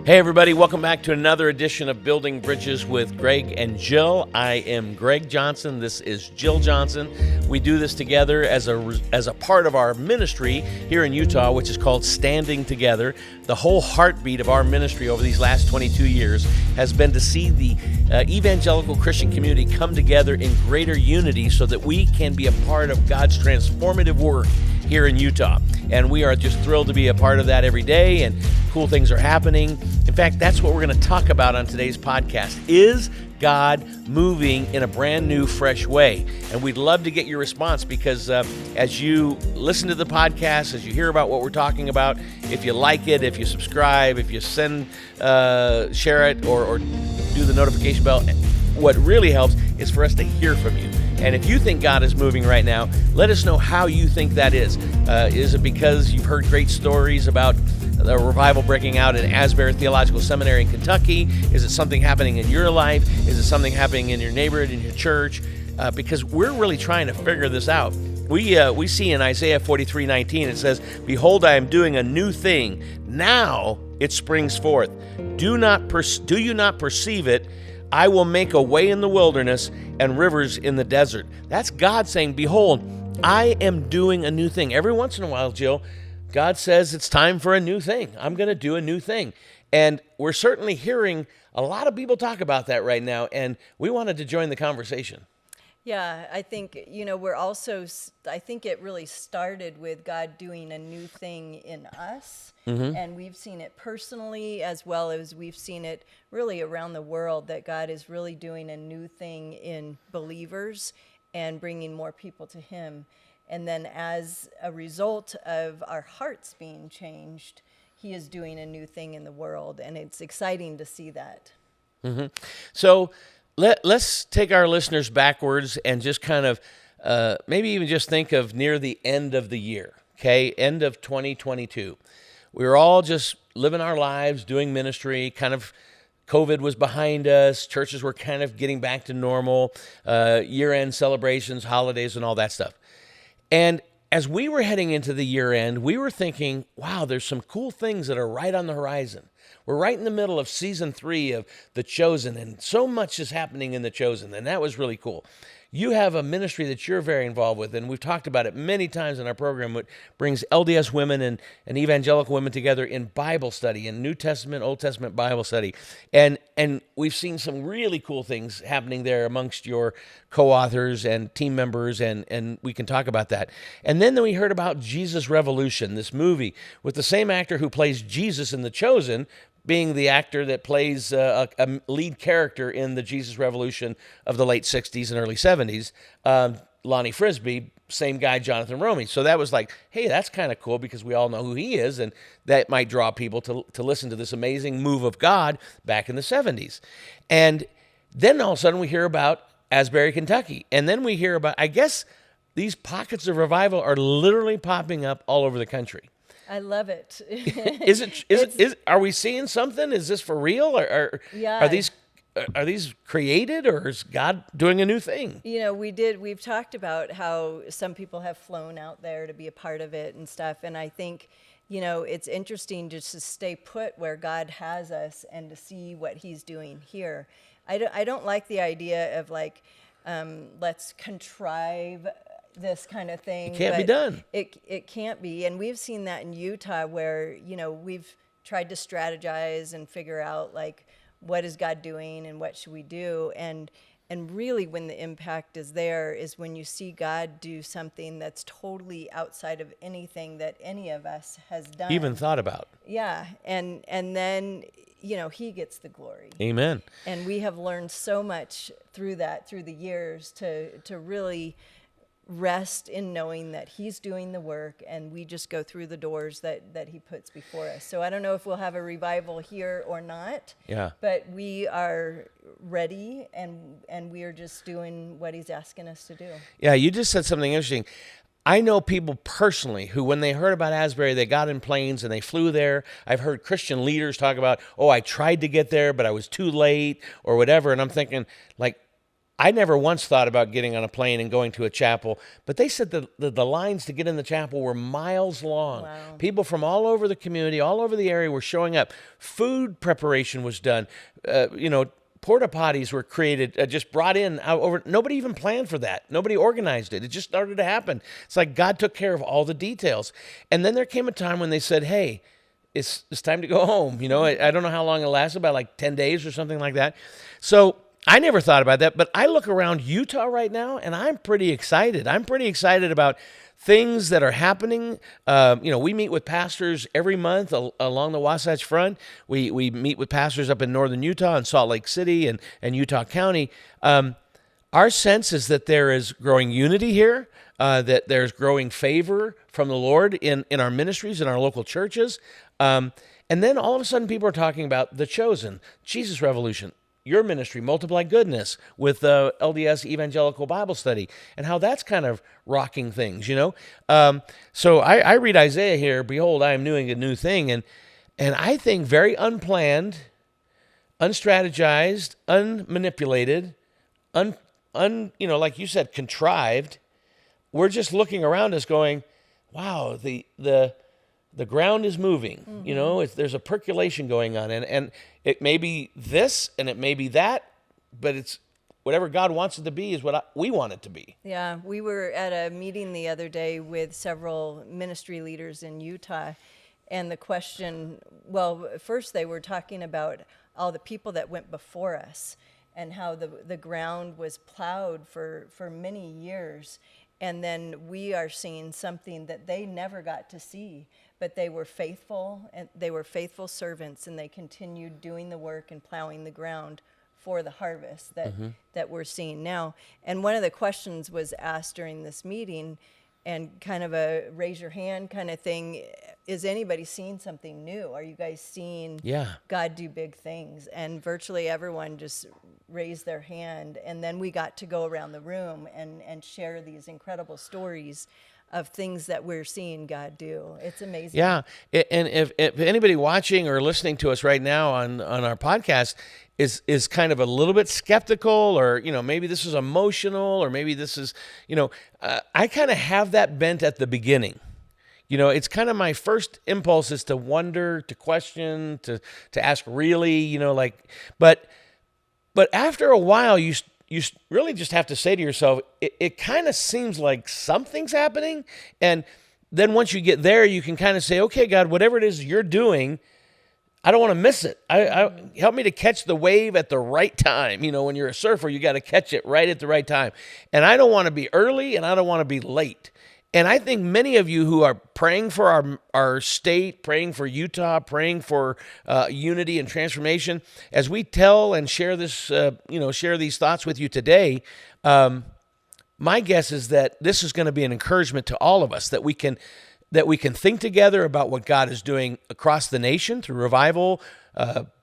Hey everybody, welcome back to another edition of Building Bridges with Greg and Jill. I am Greg Johnson. This is Jill Johnson. We do this together as a part of our ministry here in Utah, which is called Standing Together. The whole heartbeat of our ministry over these last 22 years has been to see the evangelical Christian community come together in greater unity so that we can be a part of God's transformative work here in Utah. And we are just thrilled to be a part of that every day, and cool things are happening. In fact, that's what we're going to talk about on today's podcast. Is God moving in a brand new, fresh way? And we'd love to get your response because as you listen to the podcast, as you hear about what we're talking about, if you like it, if you subscribe, if you share it, or do the notification bell, what really helps is for us to hear from you. And if you think God is moving right now, let us know how you think that is. Is it because you've heard great stories about the revival breaking out at Asbury Theological Seminary in Kentucky? Is it something happening in your life? Is it something happening in your neighborhood, in your church? Because we're really trying to figure this out. We see in Isaiah 43:19, it says, "Behold, I am doing a new thing. Now it springs forth. Do you not perceive it? I will make a way in the wilderness and rivers in the desert." That's God saying, behold, I am doing a new thing. Every once in a while, Jill, God says it's time for a new thing. I'm going to do a new thing. And we're certainly hearing a lot of people talk about that right now, and we wanted to join the conversation. Yeah, I think, I think it really started with God doing a new thing in us. Mm-hmm. And we've seen it personally as well as we've seen it really around the world, that God is really doing a new thing in believers and bringing more people to Him. And then as a result of our hearts being changed, He is doing a new thing in the world. And it's exciting to see that. Mm-hmm. So let's take our listeners backwards and just kind of maybe even just think of near the end of the year, okay? End of 2022. We were all just living our lives, doing ministry, kind of COVID was behind us. Churches were kind of getting back to normal, year-end celebrations, holidays, and all that stuff. And as we were heading into the year-end, we were thinking, wow, there's some cool things that are right on the horizon. We're right in the middle of season 3 of The Chosen, and so much is happening in The Chosen, and that was really cool. You have a ministry that you're very involved with, and we've talked about it many times in our program, which brings LDS women and evangelical women together in Bible study, in New Testament, Old Testament Bible study. And we've seen some really cool things happening there amongst your co-authors and team members, and we can talk about that. And then we heard about Jesus Revolution, this movie with the same actor who plays Jesus in The Chosen, being the actor that plays a lead character in the Jesus Revolution of the late 60s and early 70s, Lonnie Frisbee, same guy, Jonathan Roumie. So that was like, hey, that's kind of cool because we all know who he is, and that might draw people to listen to this amazing move of God back in the 70s. And then all of a sudden we hear about Asbury, Kentucky. And then we hear about, I guess, these pockets of revival are literally popping up all over the country. I love it. Are we seeing something? Is this for real? Or are these created, or is God doing a new thing? We've talked about how some people have flown out there to be a part of it and stuff. And I think, it's interesting just to stay put where God has us and to see what He's doing here. I don't like the idea of let's contrive this kind of thing. It can't be done. It can't be. And we've seen that in Utah where, we've tried to strategize and figure out what is God doing and what should we do. And really when the impact is there is when you see God do something that's totally outside of anything that any of us has done. Even thought about. Yeah. And then, He gets the glory. Amen. And we have learned so much through the years to really rest in knowing that He's doing the work and we just go through the doors that He puts before us. So I don't know if we'll have a revival here or not. Yeah. But we are ready and we are just doing what He's asking us to do. Yeah, you just said something interesting. I know people personally who, when they heard about Asbury, they got in planes and they flew there. I've heard Christian leaders talk about, I tried to get there, but I was too late or whatever. And I'm thinking, I never once thought about getting on a plane and going to a chapel, but they said the lines to get in the chapel were miles long. Wow. People from all over the community, all over the area were showing up. Food preparation was done. Porta potties were created, just brought in out over. Nobody even planned for that. Nobody organized it. It just started to happen. It's like God took care of all the details. And then there came a time when they said, hey, it's time to go home. I don't know how long it lasted, about like 10 days or something like that. So I never thought about that, but I look around Utah right now, and I'm pretty excited. I'm pretty excited about things that are happening. We meet with pastors every month along the Wasatch Front. We meet with pastors up in northern Utah and Salt Lake City and Utah County. Our sense is that there is growing unity here, that there's growing favor from the Lord in our ministries, in our local churches. And then all of a sudden people are talking about The Chosen, Jesus Revolution, your ministry, Multiply Goodness, with LDS Evangelical Bible Study, and how that's kind of rocking things, So I read Isaiah here, behold, I am doing a new thing, and I think very unplanned, unstrategized, unmanipulated, like you said, contrived. We're just looking around us going, wow, the ground is moving. Mm-hmm. There's a percolation going on, and it may be this and it may be that, but it's whatever God wants it to be is what we want it to be. Yeah, we were at a meeting the other day with several ministry leaders in Utah, and the question, first they were talking about all the people that went before us and how the ground was plowed for many years. And then we are seeing something that they never got to see, but they were faithful, and they were faithful servants, and they continued doing the work and plowing the ground for the harvest that we're seeing now. And one of the questions was asked during this meeting, and kind of a raise your hand kind of thing, is anybody seeing something new? Are you guys seeing God do big things? And virtually everyone just raised their hand, and then we got to go around the room and share these incredible stories of things that we're seeing God do. It's amazing. Yeah, and if anybody watching or listening to us right now on our podcast is kind of a little bit skeptical, or maybe this is emotional, or maybe this is I kind of have that bent at the beginning. It's kind of my first impulse is to wonder, to question, to ask really, but after a while you really just have to say to yourself, it kind of seems like something's happening. And then once you get there, you can kind of say, okay, God, whatever it is you're doing, I don't want to miss it. Help me to catch the wave at the right time. When you're a surfer, you got to catch it right at the right time. And I don't want to be early, and I don't want to be late. And I think many of you who are praying for our state, praying for Utah, praying for unity and transformation, as we tell and share this, share these thoughts with you today, my guess is that this is going to be an encouragement to all of us, that we can think together about what God is doing across the nation through revival,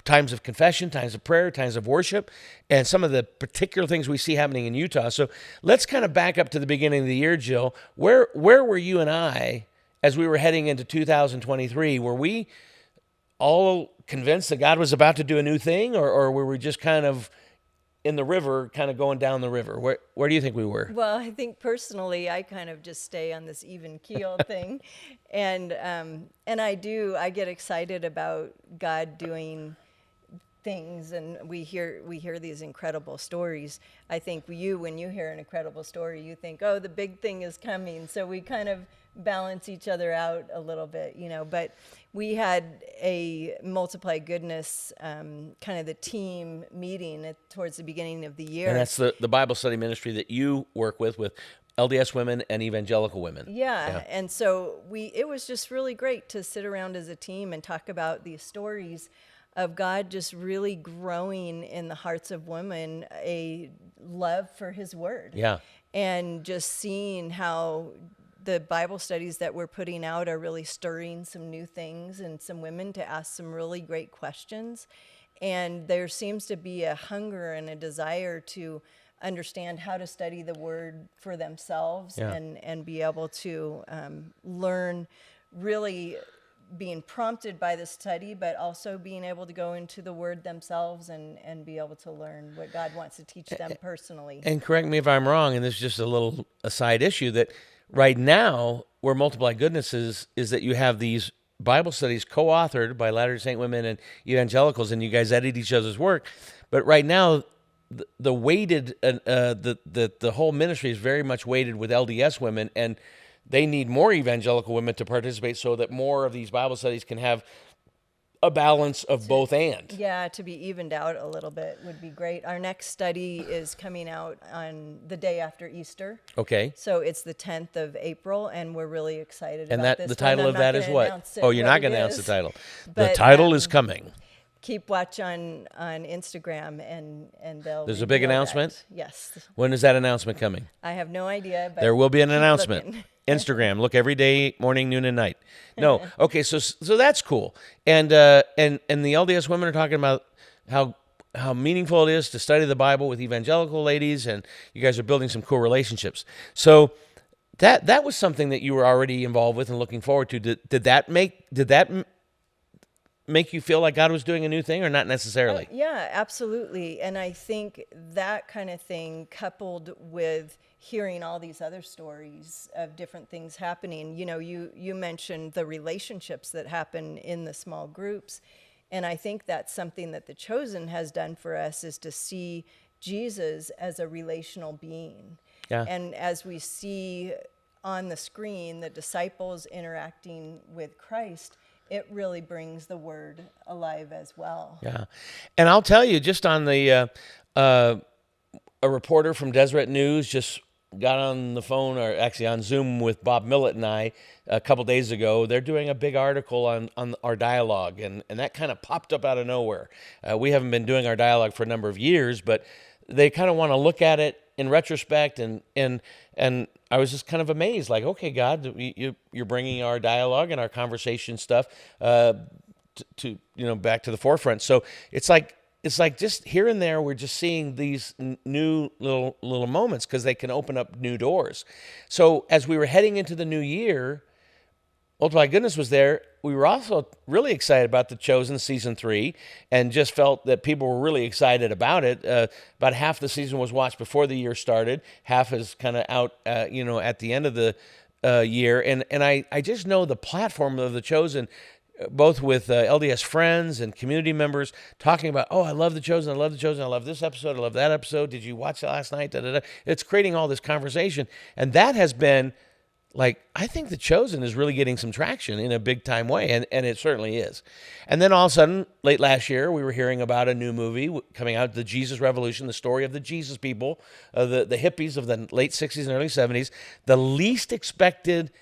times of confession, times of prayer, times of worship, and some of the particular things we see happening in Utah. So let's kind of back up to the beginning of the year, Jill. Where were you and I as we were heading into 2023? Were we all convinced that God was about to do a new thing, or were we just kind of in the river, kind of going down the river? Where do you think we were? Well, I think personally, I kind of just stay on this even keel thing, and I get excited about God doing things, and we hear these incredible stories. I think when you hear an incredible story, you think, oh, the big thing is coming. So we kind of balance each other out a little bit, but we had a Multiply Goodness kind of the team meeting towards the beginning of the year. And that's the Bible study ministry that you work with LDS women and evangelical women. Yeah. And so it was just really great to sit around as a team and talk about these stories of God just really growing in the hearts of women a love for his word. Yeah. And just seeing how the Bible studies that we're putting out are really stirring some new things and some women to ask some really great questions. And there seems to be a hunger and a desire to understand how to study the word for themselves and be able to learn really being prompted by the study, but also being able to go into the Word themselves and be able to learn what God wants to teach them personally. And correct me if I'm wrong, and this is just a little aside issue, that right now, where Multiply Goodness is that you have these Bible studies co-authored by Latter-day Saint women and evangelicals, and you guys edit each other's work. But right now, the weighted, the whole ministry is very much weighted with LDS women, and they need more evangelical women to participate so that more of these Bible studies can have a balance of both and. Yeah, to be evened out a little bit would be great. Our next study is coming out on the day after Easter. Okay. So it's the 10th of April, and we're really excited And about that this the one. title I'm of not that is gonna what? announce it, Oh, you're what not going it to announce the is. title. The But, title is coming. Keep watch on Instagram, and they'll. There's a big reveal that. announcement? Yes, When is that announcement coming? I have no idea, but There will be an keep announcement. looking. Instagram. Look every day, morning, noon, and night. No. Okay. So that's cool. And the LDS women are talking about how meaningful it is to study the Bible with evangelical ladies, and you guys are building some cool relationships. So that was something that you were already involved with and looking forward to. Did that make you feel like God was doing a new thing, or not necessarily? Yeah, absolutely. And I think that kind of thing, coupled with hearing all these other stories of different things happening, you mentioned the relationships that happen in the small groups. And I think that's something that The Chosen has done for us, is to see Jesus as a relational being. Yeah. And as we see on the screen the disciples interacting with Christ, it really brings the Word alive as well. Yeah. And I'll tell you, just on the a reporter from Deseret News just got on the phone, or actually on Zoom, with Bob Millett and I a couple days ago. They're doing a big article on our dialogue, and that kind of popped up out of nowhere. We haven't been doing our dialogue for a number of years, but they kind of want to look at it in retrospect, and I was just kind of amazed, like, okay, God, you're bringing our dialogue and our conversation stuff to back to the forefront. So it's like just here and there, we're just seeing these new little moments, because they can open up new doors. So as we were heading into the new year, Multiply Goodness was there. We were also really excited about The Chosen Season 3, and just felt that people were really excited about it. About half the season was watched before the year started. Half is kind of out, at the end of the year. And I just know the platform of The Chosen, both with LDS friends and community members, talking about, oh, I love The Chosen, I love The Chosen, I love this episode, I love that episode. Did you watch it last night? Da, da, da. It's creating all this conversation. And that has been, like, I think The Chosen is really getting some traction in a big time way, and it certainly is. And then all of a sudden, late last year, we were hearing about a new movie coming out, The Jesus Revolution, the story of the Jesus people, the hippies of the late 60s and early 70s, the least expected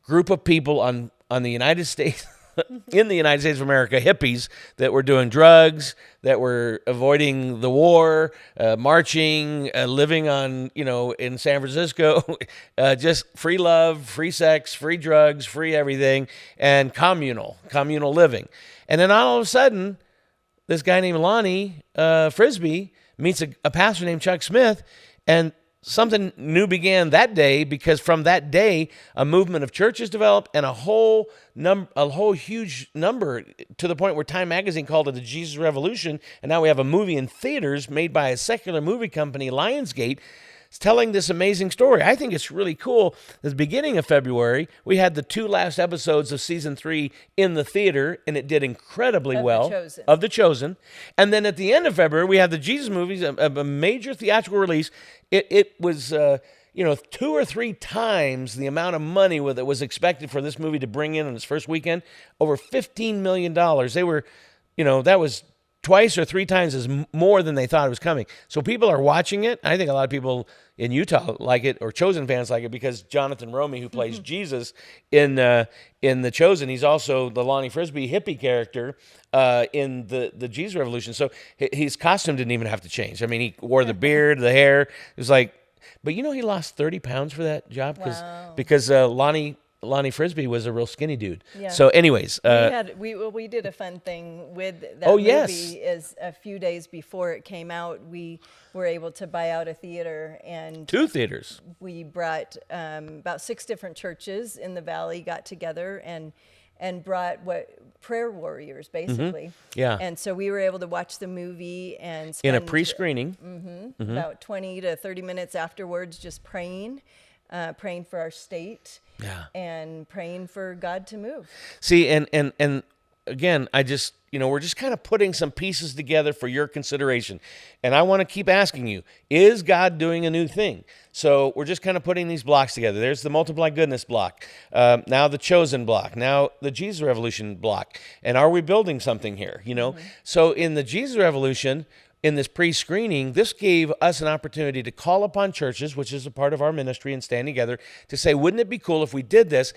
group of people on the United States, in the United States of America, hippies that were doing drugs, that were avoiding the war, marching, living on, in San Francisco, just free love, free sex, free drugs, free everything, and communal living. And then all of a sudden, this guy named Lonnie Frisbee meets a pastor named Chuck Smith, and something new began that day, because from that day, a movement of churches developed, and a whole huge number, to the point where Time Magazine called it the Jesus Revolution. And now we have a movie in theaters made by a secular movie company, Lionsgate, telling this amazing story. I think it's really cool. At the beginning of February, we had the 2 last episodes of season 3 in the theater, and it did incredibly well. Of The Chosen. And then at the end of February, we had the Jesus movies, a major theatrical release. It was 2 or 3 times the amount of money that was expected for this movie to bring in its first weekend. Over $15 million. They were, that was twice or 3 times as more than they thought it was coming. So people are watching it. I think a lot of people in Utah like it, or Chosen fans like it, because Jonathan Romy, who plays Jesus in The Chosen, he's also the Lonnie Frisbee hippie character in the Jesus Revolution. So his costume didn't even have to change. I mean, he wore the beard, the hair. It was like, but he lost 30 pounds for that job, because Lonnie Frisbee was a real skinny dude. Yeah. So anyways. We did a fun thing with that movie. Is a few days before it came out, we were able to buy out a theater, and 2 theaters. We brought about 6 different churches in the valley, got together, and and brought prayer warriors, basically. Yeah. And so we were able to watch the movie and In spend a pre-screening. about 20 to 30 minutes afterwards just praying for our state Yeah. and praying for God to move. See, and again, we're just kind of putting some pieces together for your consideration. And I want to keep asking you, is God doing a new thing? So we're just kind of putting these blocks together. There's the Multiply Goodness block, now the Chosen block, now the Jesus Revolution block. And are we building something here, So in the Jesus Revolution, in this pre-screening, this gave us an opportunity to call upon churches, which is a part of our ministry and Stand Together, to say, wouldn't it be cool if we did this?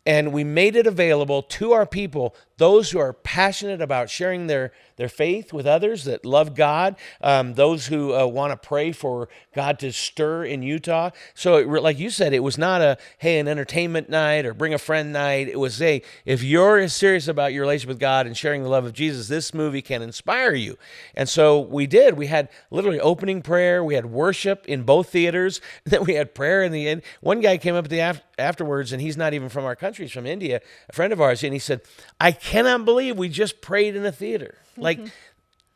And we made it available to our people, those who are passionate about sharing their faith with others that love God, those who want to pray for God to stir in Utah. So like you said, it was not an entertainment night or bring a friend night. It was, if you're serious about your relationship with God and sharing the love of Jesus, this movie can inspire you. And so we did. We had literally opening prayer. We had worship in both theaters. Then we had prayer in the end. One guy came up at the afterwards, and he's not even from our country. He's from India, a friend of ours, and he said, I cannot believe we just prayed in a theater. Like,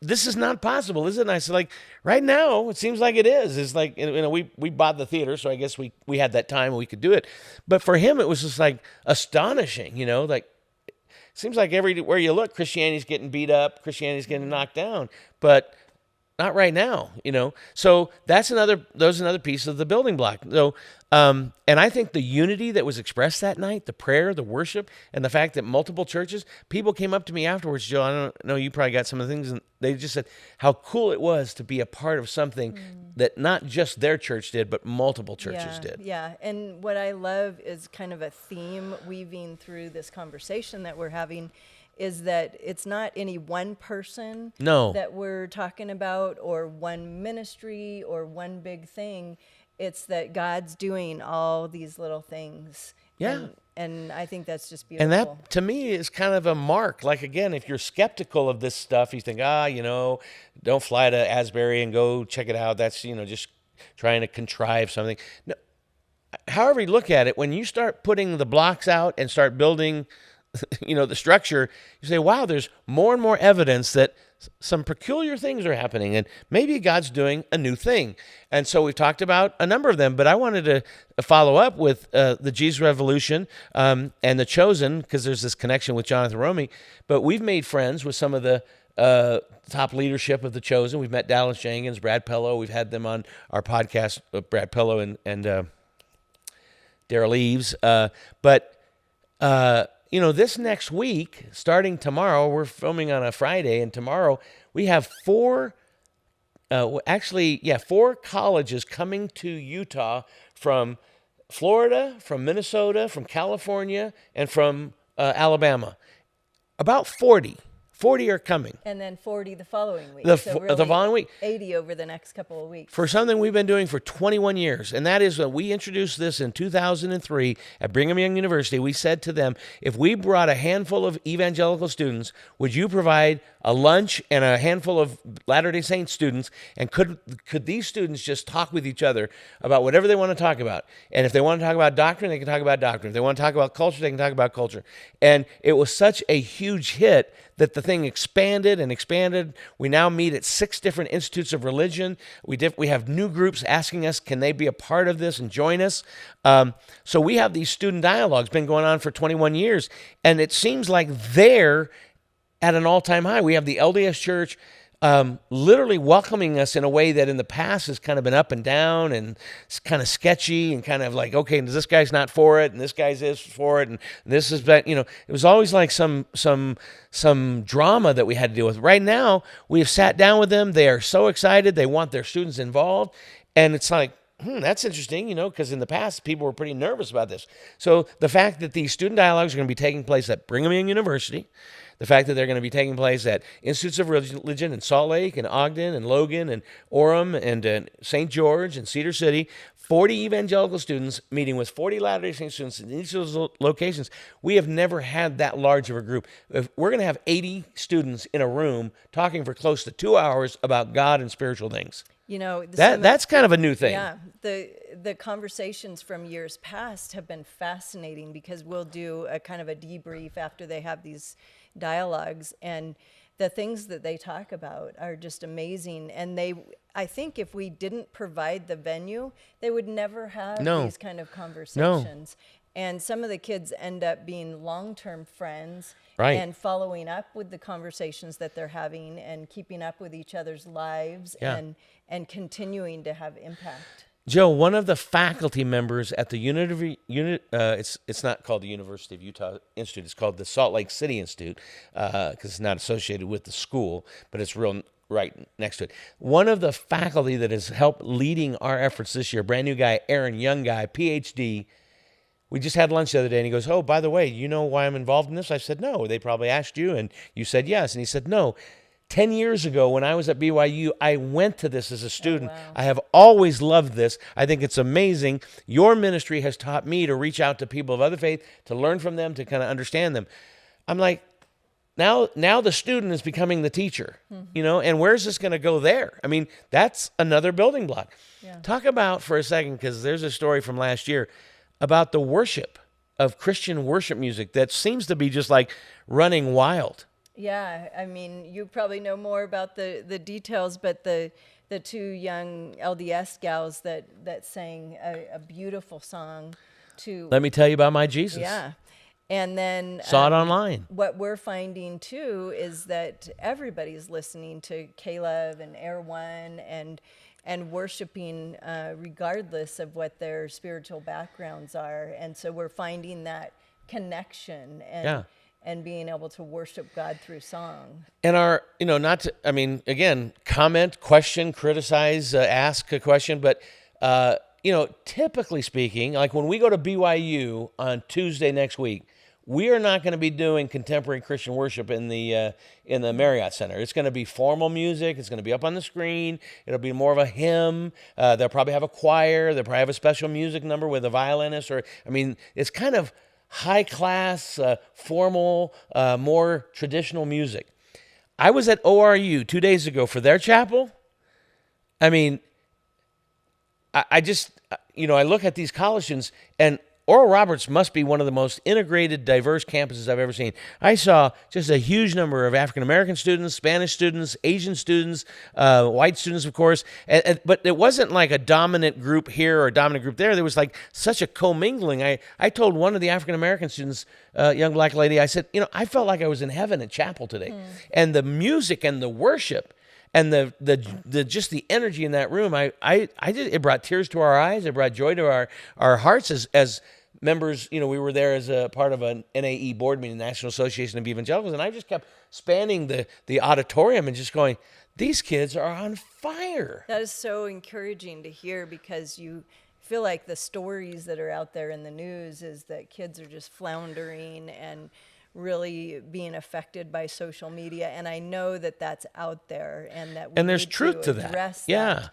this is not possible, is it? And I said, like, right now, it seems like it is. It's like, we bought the theater, so I guess we had that time and we could do it. But for him, it was just like astonishing, like, it seems like everywhere you look, Christianity's getting beat up, Christianity's getting knocked down, but not right now, So that's another piece of the building block. So, and I think the unity that was expressed that night, the prayer, the worship, and the fact that multiple churches, people came up to me afterwards, Jill, I don't know, you probably got some of the things, and they just said how cool it was to be a part of something that not just their church did, but multiple churches did. Yeah, and what I love is kind of a theme weaving through this conversation that we're having is that it's not any one person that we're talking about or one ministry or one big thing. It's that God's doing all these little things. Yeah. And I think that's just beautiful. And that, to me, is kind of a mark. Like, again, if you're skeptical of this stuff, you think, don't fly to Asbury and go check it out. That's, just trying to contrive something. No, however you look at it, when you start putting the blocks out and start building the structure, you say, wow, there's more and more evidence that some peculiar things are happening, and maybe God's doing a new thing. And so we've talked about a number of them, but I wanted to follow up with the Jesus Revolution and the Chosen, because there's this connection with Jonathan Romy. But we've made friends with some of the top leadership of the Chosen. We've met Dallas Jenkins, Brad Pello. We've had them on our podcast, Brad Pello and Darrell Eves. This next week, starting tomorrow, we're filming on a Friday, and tomorrow we have four colleges coming to Utah from Florida, from Minnesota, from California, and from Alabama. About 40 are coming. And then 40 the following week. The really following week. 80 over the next couple of weeks. For something we've been doing for 21 years. And that is when we introduced this in 2003 at Brigham Young University. We said to them, if we brought a handful of evangelical students, would you provide a lunch and a handful of Latter-day Saint students? And could these students just talk with each other about whatever they want to talk about? And if they want to talk about doctrine, they can talk about doctrine. If they want to talk about culture, they can talk about culture. And it was such a huge hit that the thing expanded and expanded. We now meet at 6 different institutes of religion. We have new groups asking us, can they be a part of this and join us? So we have these student dialogues been going on for 21 years, and it seems like they're at an all-time high. We have the LDS Church literally welcoming us in a way that in the past has kind of been up and down and it's kind of sketchy and kind of like, okay, this guy's not for it and this guy's is for it and this is bad. It was always like some drama that we had to deal with. Right now, we have sat down with them. They are so excited. They want their students involved. And it's like, that's interesting, because in the past, people were pretty nervous about this. So the fact that these student dialogues are going to be taking place at Brigham Young University, the fact that they're going to be taking place at Institutes of Religion in Salt Lake and Ogden and Logan and Orem and St. George and Cedar City, 40 evangelical students meeting with 40 Latter-day Saint students in each of those locations. We have never had that large of a group. If we're going to have 80 students in a room talking for close to 2 hours about God and spiritual things. You know, That's kind of a new thing. yeah, the conversations from years past have been fascinating because we'll do a kind of a debrief after they have these dialogues, and the things that they talk about are just amazing. And I think if we didn't provide the venue, they would never have No. these kind of conversations. And some of the kids end up being long-term friends, Right. and following up with the conversations that they're having and keeping up with each other's lives, Yeah. and continuing to have impact. Joe, one of the faculty members at the it's not called the University of Utah Institute. It's called the Salt Lake City Institute because it's not associated with the school, but it's real right next to it. One of the faculty that has helped leading our efforts this year, brand new guy, Aaron, young guy, PhD. We just had lunch the other day, and he goes, "Oh, by the way, you know why I'm involved in this?" I said, "No." They probably asked you, and you said yes. And he said, "No. 10 years ago, when I was at BYU, I went to this as a student. Oh, wow. I have always loved this. I think it's amazing. Your ministry has taught me to reach out to people of other faith, to learn from them, to kind of understand them." I'm like, now the student is becoming the teacher, you know, and where's this going to go there? I mean, that's another building block. Yeah. Talk about for a second, because there's a story from last year about the worship of Christian worship music that seems to be just like running wild. Yeah, I mean, you probably know more about the details, but the two young LDS gals that sang a beautiful song to, Let me tell you about my Jesus. yeah. And then Saw it online. what we're finding too is that everybody's listening to Caleb and Erwan and worshiping regardless of what their spiritual backgrounds are. And so we're finding that connection and being able to worship God through song. And not to, I mean, again, comment, question, criticize, ask a question, but, typically speaking, like when we go to BYU on Tuesday next week, we are not going to be doing contemporary Christian worship in the Marriott Center. It's going to be formal music. It's going to be up on the screen. It'll be more of a hymn. They'll probably have a choir. They'll probably have a special music number with a violinist. It's kind of high class, formal, more traditional music. I was at ORU 2 days ago for their chapel. I mean, I just, I look at these college students, and Oral Roberts must be one of the most integrated, diverse campuses I've ever seen. I saw just a huge number of African-American students, Spanish students, Asian students, white students, of course. But it wasn't like a dominant group here or a dominant group there. There was like such a commingling. I told one of the African-American students, young black lady, I said, I felt like I was in heaven at chapel today. And the music and the worship and the just the energy in that room, it brought tears to our eyes. It brought joy to our hearts as members. We were there as a part of an NAE board meeting, National Association of Evangelicals, and I just kept spanning the auditorium and just going, these kids are on fire. That is so encouraging to hear, because you feel like the stories that are out there in the news is that kids are just floundering and really being affected by social media. And I know that that's out there, and that we there's need truth to address that. Yeah.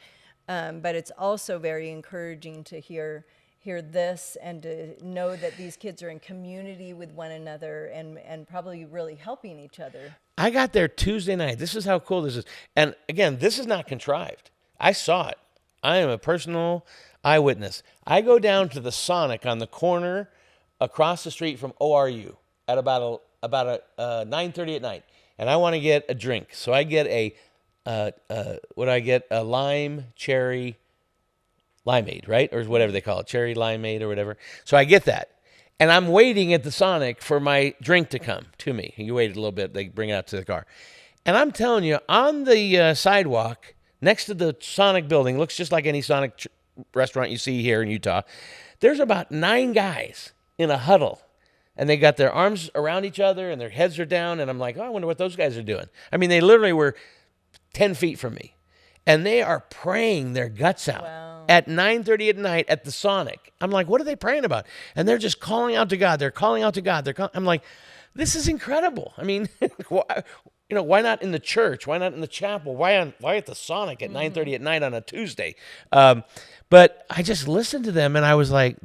that. But it's also very encouraging to hear this and to know that these kids are in community with one another and probably really helping each other. I got there Tuesday night. This is how cool this is. And again, this is not contrived. I saw it. I am a personal eyewitness. I go down to the Sonic on the corner across the street from ORU at about 9:30 at night, and I want to get a drink. So I get a lime cherry limeade, right? Or whatever they call it, cherry limeade or whatever. So I get that. And I'm waiting at the Sonic for my drink to come to me. You wait a little bit, they bring it out to the car. And I'm telling you, on the sidewalk next to the Sonic building, looks just like any Sonic restaurant you see here in Utah, there's about 9 guys in a huddle. And they got their arms around each other and their heads are down. And I'm like, I wonder what those guys are doing. I mean, they literally were 10 feet from me. And they are praying their guts out. Wow. At 9:30 at night at the Sonic. I'm like, what are they praying about? And they're just calling out to God. They're calling out to God. I'm like, this is incredible. I mean, why not in the church? Why not in the chapel? Why at the Sonic at 9:30 at night on a Tuesday? But I just listened to them, and I was like,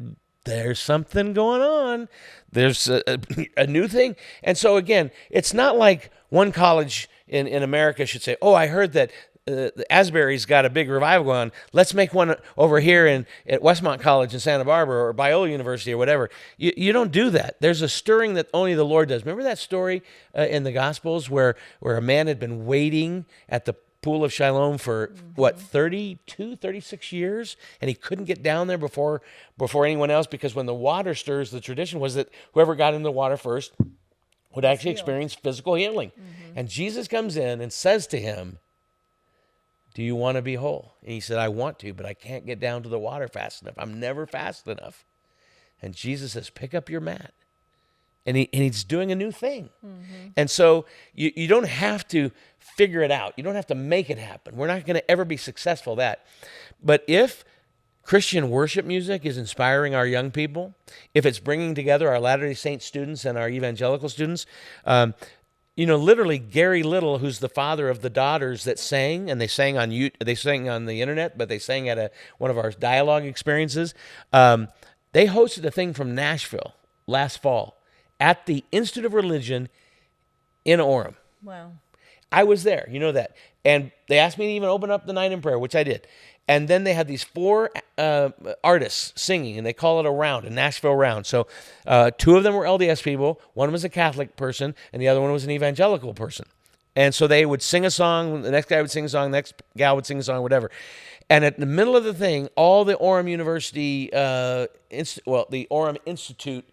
there's something going on. There's a new thing. And so, again, it's not like one college in America should say, oh, I heard that the Asbury's got a big revival going on. Let's make one over here at Westmont College in Santa Barbara or Biola University or whatever. You don't do that. There's a stirring that only the Lord does. Remember that story in the Gospels where a man had been waiting at the pool of Siloam for 36 years, and he couldn't get down there before anyone else, because when the water stirs, the tradition was that whoever got in the water first would actually experience physical healing. And Jesus comes in and says to him, do you want to be whole? And he said, I want to, but I can't get down to the water fast enough. I'm never fast enough. And Jesus says, pick up your mat. And he's doing a new thing. And so you don't have to figure it out. You don't have to make it happen. We're not going to ever be successful at that. But if Christian worship music is inspiring our young people, if it's bringing together our Latter-day Saint students and our evangelical students, literally Gary Little, who's the father of the daughters that sang, and they sang on the internet, but they sang at one of our dialogue experiences. They hosted a thing from Nashville last fall at the Institute of Religion in Orem. Wow. I was there, you know that. And they asked me to even open up the night in prayer, which I did. And then they had these 4 artists singing, and they call it a Nashville round. So 2 of them were LDS people, one was a Catholic person, and the other one was an evangelical person. And so they would sing a song, the next guy would sing a song, the next gal would sing a song, whatever. And at the middle of the thing, all the Orem University, the Orem Institute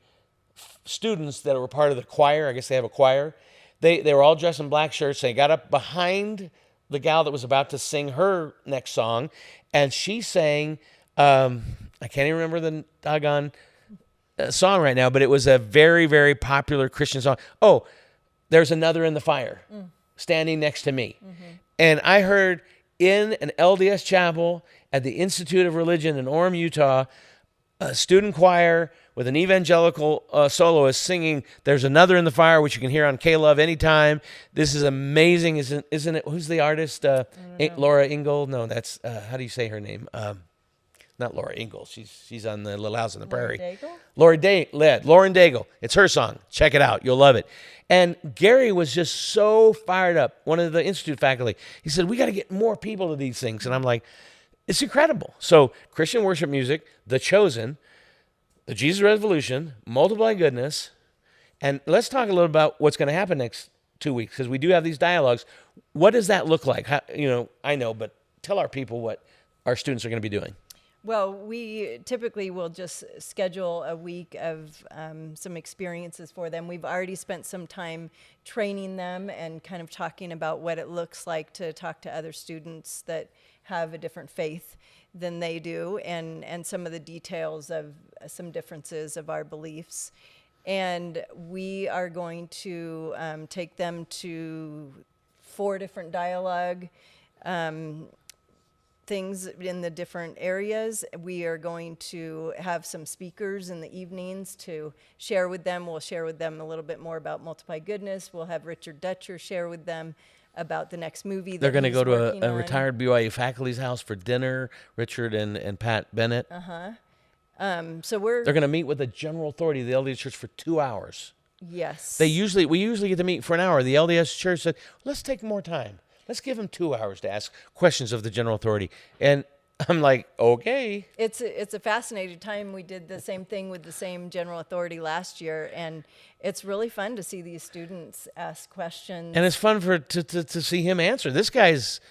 students that were part of the choir, I guess they have a choir, they were all dressed in black shirts. They got up behind the gal that was about to sing her next song, and she sang, I can't even remember the doggone song right now, but it was a very, very popular Christian song. Oh, There's Another in the Fire, Standing Next to Me. And I heard in an LDS chapel at the Institute of Religion in Orem, Utah, a student choir with an evangelical soloist singing There's Another in the Fire, which you can hear on K-Love anytime. This is amazing, isn't it? Who's the artist? Laura Ingalls? No, that's, how do you say her name? Not Laura Ingalls. She's on the Little House on the Prairie. Lauren Daigle. It's her song. Check it out. You'll love it. And Gary was just so fired up, one of the Institute faculty. He said, we got to get more people to these things. And I'm like, it's incredible. So Christian worship music, The Chosen, the Jesus Revolution, Multiply Goodness, and let's talk a little about what's going to happen next 2 weeks, because we do have these dialogues. What does that look like? I know, but tell our people what our students are going to be doing. Well, we typically will just schedule a week of some experiences for them. We've already spent some time training them and kind of talking about what it looks like to talk to other students that have a different faith than they do, and some of the details of some differences of our beliefs. And we are going to take them to 4 different dialogue things in the different areas. We are going to have some speakers in the evenings to share with them. We'll share with them a little bit more about Multiply Goodness. We'll have Richard Dutcher share with them about the next movie that they're going to go to a on. retired BYU faculty's house for dinner, Richard and Pat Bennett. So they're going to meet with the general authority of the LDS Church for 2 hours. Yes. We usually get to meet for an hour. The LDS Church said, let's take more time. Let's give them 2 hours to ask questions of the general authority. And I'm like, okay. It's a fascinating time. We did the same thing with the same general authority last year, and it's really fun to see these students ask questions. And it's fun to see him answer. This guy's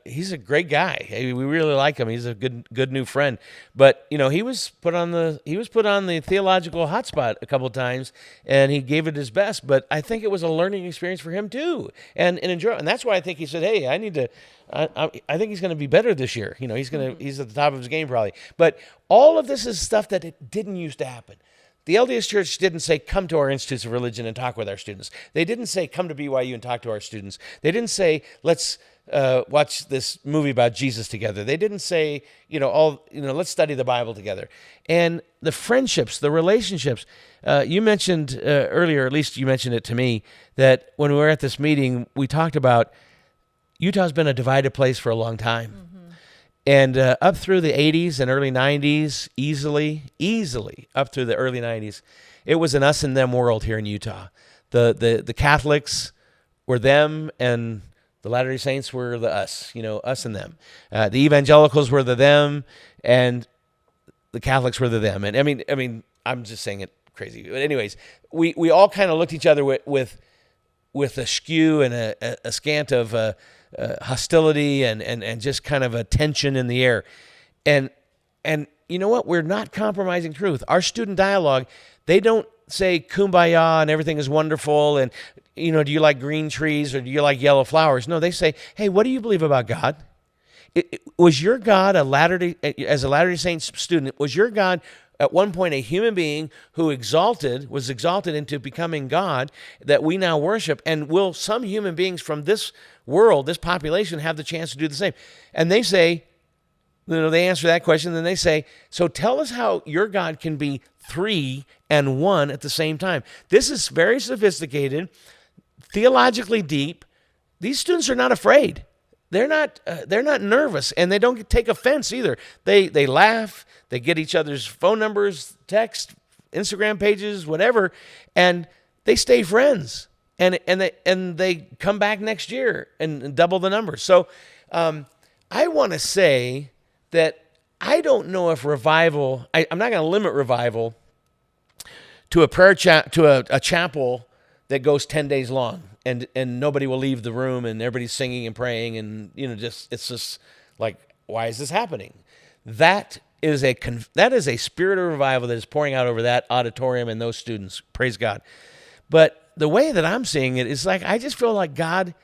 he's a great guy. We really like him. He's a good new friend. But he was put on the theological hotspot a couple of times, and he gave it his best. But I think it was a learning experience for him too, and enjoy. And that's why I think he said, "Hey, I need to." I think he's going to be better this year. He's at the top of his game probably. But all of this is stuff that it didn't used to happen. The LDS Church didn't say, come to our institutes of religion and talk with our students. They didn't say, come to BYU and talk to our students. They didn't say, let's watch this movie about Jesus together. They didn't say, let's study the Bible together. And the friendships, the relationships, you mentioned earlier, at least you mentioned it to me, that when we were at this meeting, we talked about Utah's been a divided place for a long time. Mm-hmm. And up through the 80s and early 90s, easily up through the early 90s, it was an us and them world here in Utah. The Catholics were them, and The Latter-day Saints were the us, us and them. The evangelicals were the them, and the Catholics were the them. And I mean, I'm just saying it crazy. But anyways, we all kind of looked at each other with a skew and a scant of hostility and just kind of a tension in the air. And you know what? We're not compromising truth. Our student dialogue, they don't say kumbaya and everything is wonderful and, do you like green trees or do you like yellow flowers? No, they say, hey, what do you believe about God? Was your God as a Latter-day Saints student, was your God at one point a human being who was exalted into becoming God that we now worship? And will some human beings from this world, this population, have the chance to do the same? And they say, they answer that question, then they say, so tell us how your God can be 3 and 1 at the same time. This is very sophisticated, theologically deep. These students are not afraid. They're not nervous, and they don't take offense either. They laugh. They get each other's phone numbers, text, Instagram pages, whatever, and they stay friends. And they come back next year and double the numbers. So I want to say that I don't know if revival. I'm not going to limit revival to a prayer to a chapel that goes 10 days long. And nobody will leave the room, and everybody's singing and praying, and it's just like, why is this happening? That is a spirit of revival that is pouring out over that auditorium and those students. Praise God. But the way that I'm seeing it is like, I just feel like God,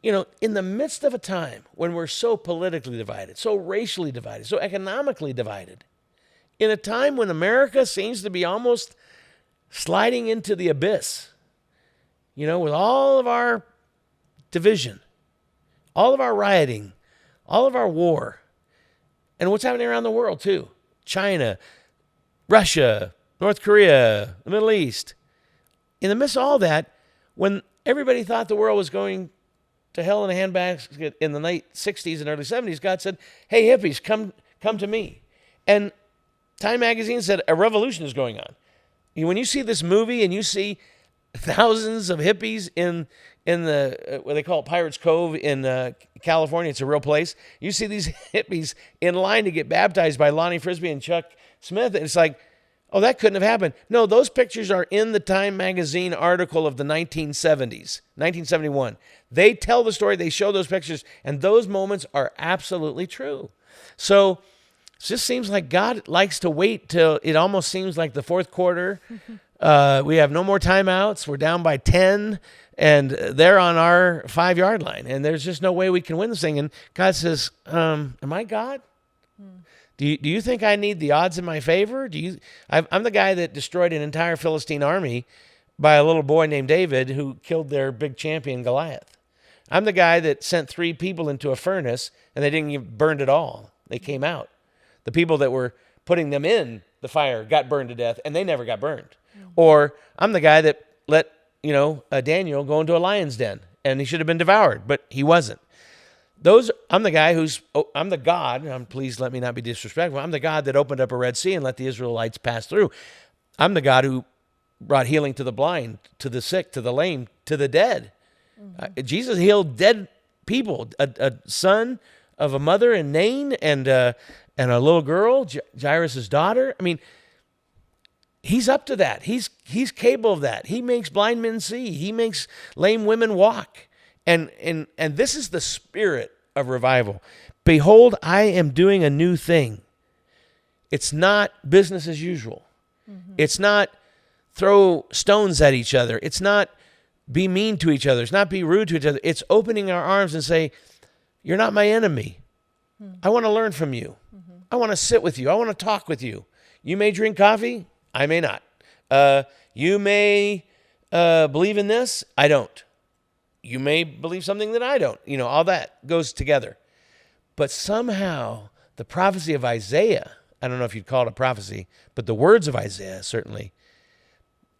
in the midst of a time when we're so politically divided, so racially divided, so economically divided, in a time when America seems to be almost sliding into the abyss. With all of our division, all of our rioting, all of our war, and what's happening around the world too. China, Russia, North Korea, the Middle East. In the midst of all that, when everybody thought the world was going to hell in a handbasket in the late 60s and early 70s, God said, hey, hippies, come to me. And Time magazine said a revolution is going on. When you see this movie and you see thousands of hippies in the what they call it, Pirates Cove in California. It's a real place. You see these hippies in line to get baptized by Lonnie Frisbee and Chuck Smith. And it's like, oh, that couldn't have happened. No, those pictures are in the Time magazine article of the 1970s, 1971. They tell the story. They show those pictures. And those moments are absolutely true. So it just seems like God likes to wait till it almost seems like the fourth quarter. We have no more timeouts. We're down by 10, and they're on our 5-yard line, and there's just no way we can win this thing. And God says, am I God? Do you think I need the odds in my favor? I'm the guy that destroyed an entire Philistine army by a little boy named David who killed their big champion Goliath. I'm the guy that sent 3 people into a furnace, and they didn't get burned at all. They came out. The people that were putting them in the fire got burned to death, and they never got burned. Or I'm the guy that let, Daniel go into a lion's den, and he should have been devoured, but he wasn't. I'm the guy I'm the God, please let me not be disrespectful, I'm the God that opened up a Red Sea and let the Israelites pass through. I'm the God who brought healing to the blind, to the sick, to the lame, to the dead. Jesus healed dead people, a son of a mother in Nain and a little girl, Jairus' daughter. I mean, He's up to that. He's capable of that. He makes blind men see. He makes lame women walk. And this is the spirit of revival. Behold, I am doing a new thing. It's not business as usual. Mm-hmm. It's not throw stones at each other. It's not be mean to each other. It's not be rude to each other. It's opening our arms and say, you're not my enemy. Mm-hmm. I want to learn from you. Mm-hmm. I want to sit with you. I want to talk with you. You may drink coffee. I may not. You may believe in this. I don't. You may believe something that I don't. All that goes together. But somehow the prophecy of Isaiah, I don't know if you'd call it a prophecy, but the words of Isaiah certainly,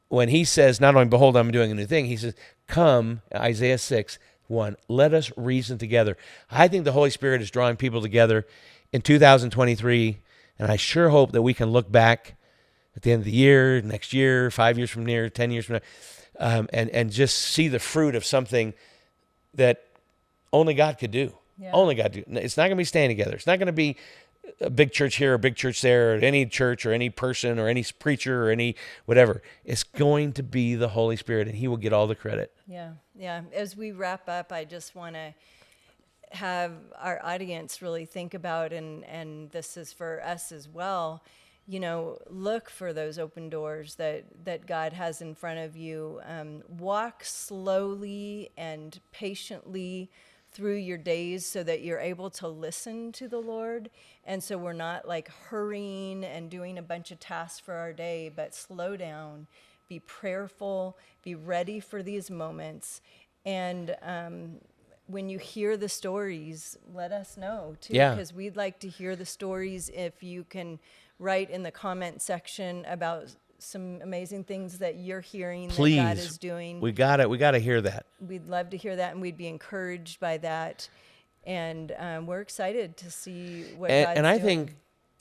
when he says, not only behold, I'm doing a new thing, he says, come, Isaiah 6:1, let us reason together. I think the Holy Spirit is drawing people together in 2023, and I sure hope that we can look back at the end of the year, next year, 5 years from now, 10 years from now, and just see the fruit of something that only God could do. Yeah. Only God do. It's not going to be staying together. It's not going to be a big church here, or a big church there, or any church, or any person, or any preacher, or any whatever. It's going to be the Holy Spirit, and He will get all the credit. Yeah. As we wrap up, I just want to have our audience really think about, and this is for us as well, look for those open doors that God has in front of you. Walk slowly and patiently through your days so that you're able to listen to the Lord. And so we're not like hurrying and doing a bunch of tasks for our day, but slow down, be prayerful, be ready for these moments. And when you hear the stories, let us know too, because we'd like to hear the stories. If you can write in the comment section about some amazing things that you're hearing that God is doing. We got to hear that. We'd love to hear that, and we'd be encouraged by that. And we're excited to see what God's doing. And I think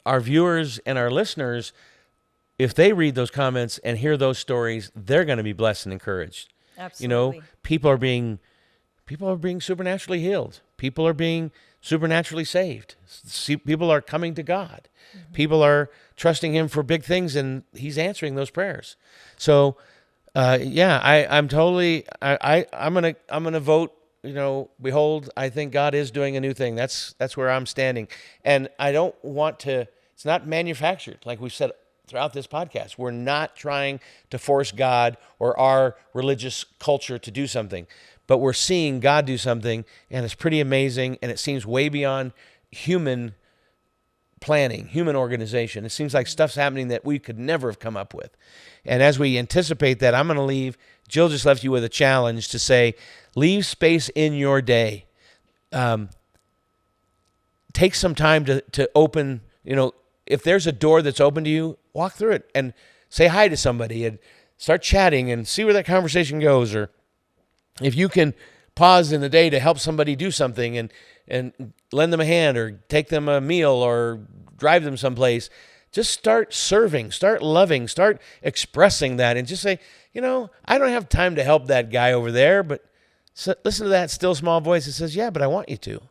our viewers and our listeners, if they read those comments and hear those stories, they're going to be blessed and encouraged. Absolutely. People are being supernaturally healed. People are being supernaturally saved. People are coming to God. Mm-hmm. People are trusting Him for big things, and He's answering those prayers. So, I'm gonna vote. Behold, I think God is doing a new thing. That's where I'm standing, and I don't want to. It's not manufactured, like we've said throughout this podcast. We're not trying to force God or our religious culture to do something. But we're seeing God do something, and it's pretty amazing, and it seems way beyond human planning, human organization. It seems like stuff's happening that we could never have come up with. And as we anticipate that, I'm going to leave. Jill just left you with a challenge to say, leave space in your day. Take some time to open, if there's a door that's open to you, walk through it and say hi to somebody and start chatting and see where that conversation goes. Or if you can pause in the day to help somebody do something and lend them a hand or take them a meal or drive them someplace, just start serving, start loving, start expressing that, and just say, I don't have time to help that guy over there, but listen to that still small voice that says, yeah, but I want you to.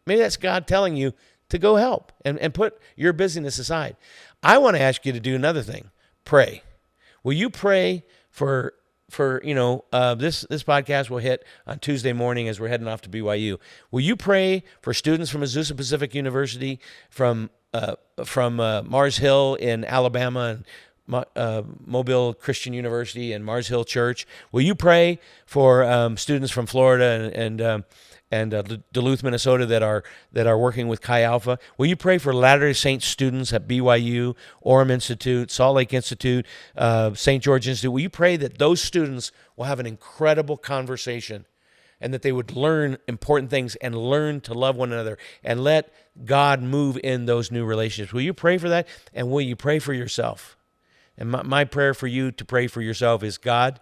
Maybe that's God telling you to go help and put your busyness aside. I want to ask you to do another thing. Pray. Will you pray for this podcast will hit on Tuesday morning as we're heading off to BYU. Will you pray for students from Azusa Pacific University, from Mars Hill in Alabama, and Mobile Christian University and Mars Hill Church? Will you pray for students from Florida and Duluth, Minnesota that are working with Chi Alpha? Will you pray for Latter-day Saints students at BYU, Orem Institute, Salt Lake Institute, St. George Institute? Will you pray that those students will have an incredible conversation and that they would learn important things and learn to love one another and let God move in those new relationships? Will you pray for that? And will you pray for yourself? And my prayer for you to pray for yourself is, God,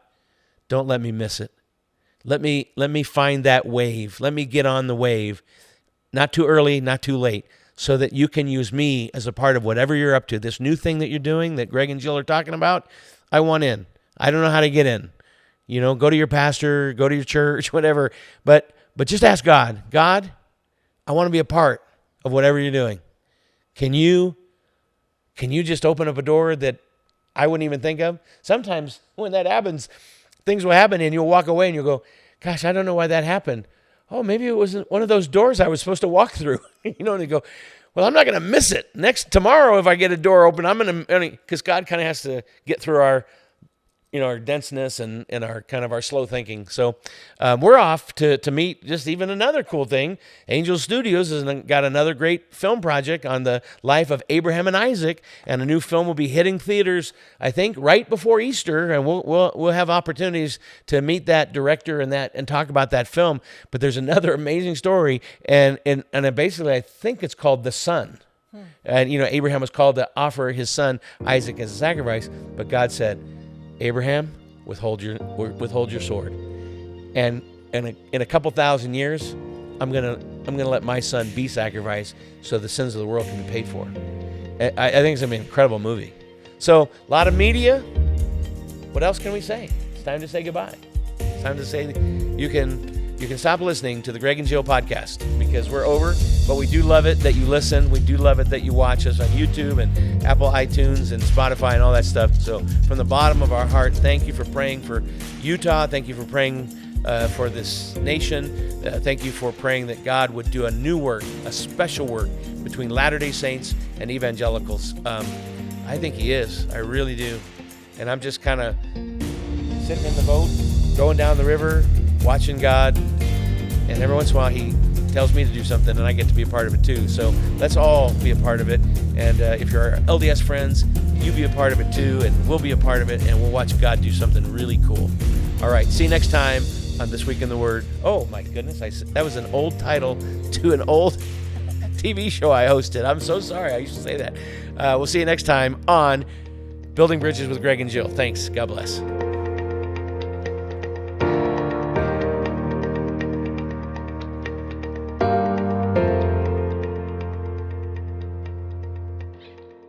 don't let me miss it. Let me find that wave. Let me get on the wave, not too early, not too late, so that you can use me as a part of whatever you're up to. This new thing that you're doing that Greg and Jill are talking about, I want in. I don't know how to get in. Go to your pastor, go to your church, whatever. But just ask God, I want to be a part of whatever you're doing. Can you just open up a door that I wouldn't even think of? Sometimes when that happens, things will happen and you'll walk away and you'll go, gosh, I don't know why that happened. Oh, maybe it was one of those doors I was supposed to walk through. And you go, well, I'm not going to miss it. Tomorrow, if I get a door open, I'm going to, because God kind of has to get through our denseness and our kind of our slow thinking. So we're off to meet just even another cool thing. Angel Studios has got another great film project on the life of Abraham and Isaac, and a new film will be hitting theaters, I think, right before Easter, and we'll have opportunities to meet that director and talk about that film. But there's another amazing story, and basically I think it's called The Son. And Abraham was called to offer his son Isaac as a sacrifice, but God said, Abraham, withhold your sword, and in a couple thousand years, I'm gonna let my son be sacrificed so the sins of the world can be paid for. I think it's gonna be an incredible movie. So a lot of media. What else can we say? It's time to say goodbye. It's time to say you can you can stop listening to the Greg and Jill podcast because we're over, but we do love it that you listen. We do love it that you watch us on YouTube and Apple iTunes and Spotify and all that stuff. So from the bottom of our heart, thank you for praying for Utah. Thank you for praying for this nation. Thank you for praying that God would do a new work, a special work between Latter-day Saints and evangelicals. I think he is. I really do. And I'm just kind of sitting in the boat, going down the river, watching God. And every once in a while, he tells me to do something, and I get to be a part of it too. So let's all be a part of it. And if you're our LDS friends, you be a part of it too, and we'll be a part of it, and we'll watch God do something really cool. All right, see you next time on This Week in the Word. Oh, my goodness. That was an old title to an old TV show I hosted. I'm so sorry. I used to say that. We'll see you next time on Building Bridges with Greg and Jill. Thanks. God bless.